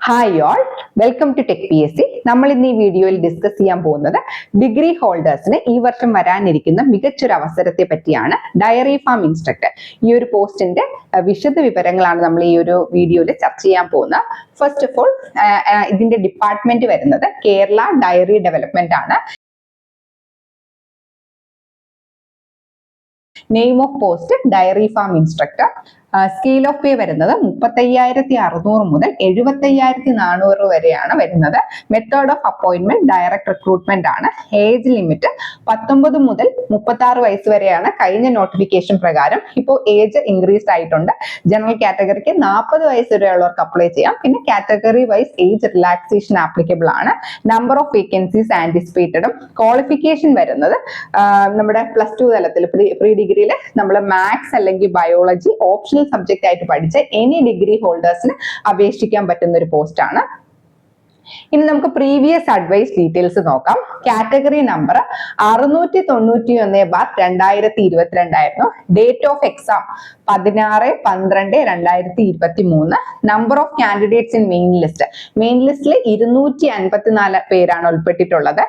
Hi all, welcome to tech PSC. നമ്മൾ ഇന്ന് ഈ വീഡിയോയിൽ ഡിസ്കസ് ചെയ്യാൻ പോകുന്നത് ഡിഗ്രി ഹോൾഡേഴ്സിന് ഈ വർഷം വരാനിരിക്കുന്ന മികച്ചൊരു അവസരത്തെ പറ്റിയാണ്. ഡയറി ഫാം ഇൻസ്ട്രക്ടർ ഈ ഒരു പോസ്റ്റിന്റെ വിശദ വിവരങ്ങളാണ് നമ്മൾ ഈ ഒരു വീഡിയോയിൽ ചർച്ച ചെയ്യാൻ പോകുന്നത്. ഫസ്റ്റ് ഓഫ് ഓൾ, ഇതിന്റെ ഡിപ്പാർട്ട്മെന്റ് വരുന്നത് കേരള ഡയറി ഡെവലപ്മെന്റ് ആണ്. Name of post dairy farm instructor. Scale of pay വരുന്നത് 35,600 മുതൽ 75,400 വരെയാണ് വരുന്നത്. Method of appointment direct recruitment ആണ്. ഏജ് ലിമിറ്റ് 19 മുതൽ 36 വയസ്സ് വരെയാണ് കഴിഞ്ഞ നോട്ടിഫിക്കേഷൻ പ്രകാരം. ഇപ്പോൾ ഏജ് ഇൻക്രീസ് ആയിട്ടുണ്ട്. ജനറൽ കാറ്റഗറിക്ക് 40 വയസ്സ് വരെയുള്ളവർക്ക് അപ്ലൈ ചെയ്യാം. പിന്നെ category wise age relaxation applicable ആണ്. നമ്പർ ഓഫ് വേക്കൻസീസ് ആന്റിസിപ്പേറ്റഡും. ക്വാളിഫിക്കേഷൻ വരുന്നത് നമ്മുടെ +2 തലത്തിൽ പ്രീ ഡിഗ്രിയിൽ നമ്മൾ മാത്സ് അല്ലെങ്കിൽ ബയോളജി ഓപ്ഷണൽ സബ്ജക്റ്റ് ആയിട്ട് പഠിച്ച എനി ഡിഗ്രി ഹോൾഡേഴ്സിന് അപേക്ഷിക്കാൻ പറ്റുന്ന ഒരു പോസ്റ്റ് ആണ്. ഇനി നമുക്ക് പ്രീവിയസ് അഡ്വൈസ് ഡീറ്റെയിൽസ് നോക്കാം. കാറ്റഗറി നമ്പർ 691/2022 ആയിരുന്നു. Date of exam 16/12/2023. Number of candidates in main list. Main ലിസ്റ്റിൽ 254 പേരാണ് ഉൾപ്പെട്ടിട്ടുള്ളത്.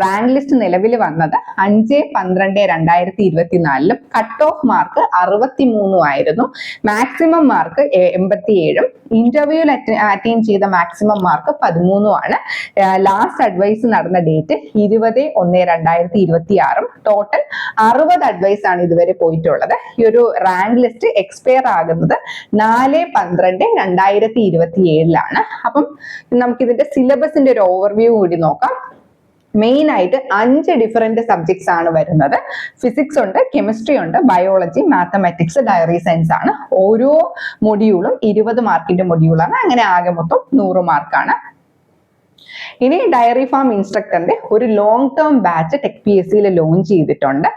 റാങ്ക് ലിസ്റ്റ് നിലവിൽ വന്നത് 5/12/2024. കട്ട് ഓഫ് മാർക്ക് 63 ആയിരുന്നു. Maximum mark 87. ഇന്റർവ്യൂവിൽ അറ്റൈൻ ചെയ്ത മാക്സിമം മാർക്ക് 13 ആണ്. ലാസ്റ്റ് അഡ്വൈസ് നടന്ന ഡേറ്റ് 20/1/2026. ടോട്ടൽ 60 അഡ്വൈസ് ആണ് ഇതുവരെ പോയിട്ടുള്ളത്. ഈ ഒരു റാങ്ക് ലിസ്റ്റ് എക്സ്പയർ ആകുന്നത് 4/12/2027 അപ്പം നമുക്ക് ഇതിന്റെ സിലബസിന്റെ ഒരു ഓവർവ്യൂ കൂടി നോക്കാം. മെയിൻ ആയിട്ട് 5 ഡിഫറെന്റ് സബ്ജക്ട്സ് ആണ് വരുന്നത്. ഫിസിക്സ് ഉണ്ട്, കെമിസ്ട്രി ഉണ്ട്, ബയോളജി, മാത്തമാറ്റിക്സ്, ഡയറി സയൻസ് ആണ്. ഓരോ മൊഡ്യൂളും 20 മാർക്കിന്റെ മൊഡ്യൂളാണ്. അങ്ങനെ ആകെ മൊത്തം 100 മാർക്കാണ്. ഇനി ഡയറി ഫാം ഇൻസ്ട്രക്ടറിന്റെ ഒരു ലോങ് ടേം ബാച്ച് ടെക് PSCയിൽ ലോഞ്ച് ചെയ്തിട്ടുണ്ട്.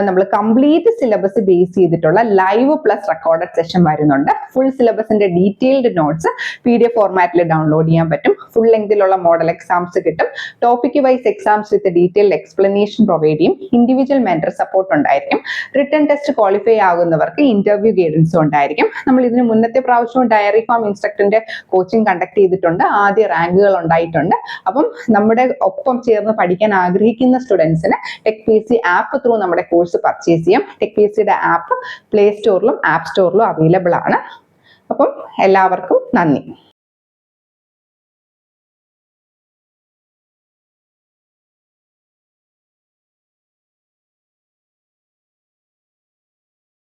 നമ്മൾ കംപ്ലീറ്റ് സിലബസ് ബേസ് ചെയ്തിട്ടുള്ള ലൈവ് പ്ലസ് റെക്കോർഡഡ് സെഷൻ വരുന്നുണ്ട്. ഫുൾ സിലബസിന്റെ ഡീറ്റെയിൽഡ് നോട്ട്സ് PDF ഫോർമാറ്റിൽ ഡൗൺലോഡ് ചെയ്യാൻ പറ്റും. ഫുൾ ലെങ്തിലുള്ള മോഡൽ എക്സാംസ് കിട്ടും. Topic wise exams with detailed explanation provide ചെയ്യും. ഇൻഡിവിജ്വൽ മെന്റർ സപ്പോർട്ട് ഉണ്ടായിരിക്കും. റിട്ടൺ ടെസ്റ്റ് ക്വാളിഫൈ ആകുന്നവർക്ക് ഇന്റർവ്യൂ ഗൈഡൻസും ഉണ്ടായിരിക്കും. നമ്മൾ ഇതിന് മുന്നത്തെ പ്രാവശ്യവും ഡയറി ഫാം ഇൻസ്ട്രക്ടറിന്റെ കോച്ചിങ് കണ്ടക്ട് ചെയ്തിട്ടുണ്ട്. ആദ്യ റാങ്കുകൾ ഉണ്ടായിട്ടുണ്ട്. അപ്പം നമ്മുടെ ഒപ്പം ചേർന്ന് പഠിക്കാൻ ആഗ്രഹിക്കുന്ന സ്റ്റുഡൻസിന് ടെക് PSC ആപ്പ് ത്രൂ നമ്മുടെ കോഴ്സ് പർച്ചേസ് ചെയ്യാം. ടെക് PSCയുടെ ആപ്പ് പ്ലേ സ്റ്റോറിലും ആപ്പ് സ്റ്റോറിലും അവൈലബിൾ ആണ്. അപ്പം എല്ലാവർക്കും നന്ദി.